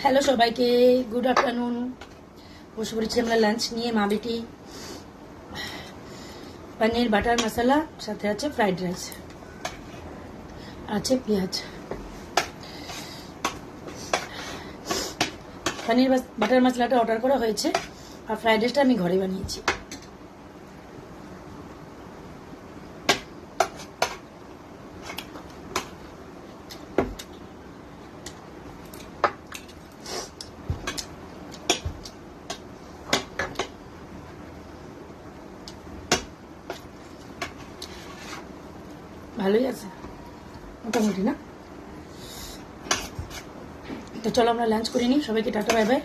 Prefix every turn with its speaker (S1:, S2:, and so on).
S1: Hello সবাইকে, good afternoon. বসে পড়েছি আমরা লাঞ্চ নিয়ে, মা বেটি। পনির বাটার মশলা, সাথে আছে ফ্রাইড রাইস, আছে পেঁয়াজ। পনির বাটার মশলাটা অর্ডার করা হয়েছে, আর ফ্রাইড রাইসটা আমি ঘরে বানিয়েছি। ভালোই আছে মোটামুটি, না? তো চলো আমরা লাঞ্চ করে নিই। সবাইকে টাটা, বাই বাই।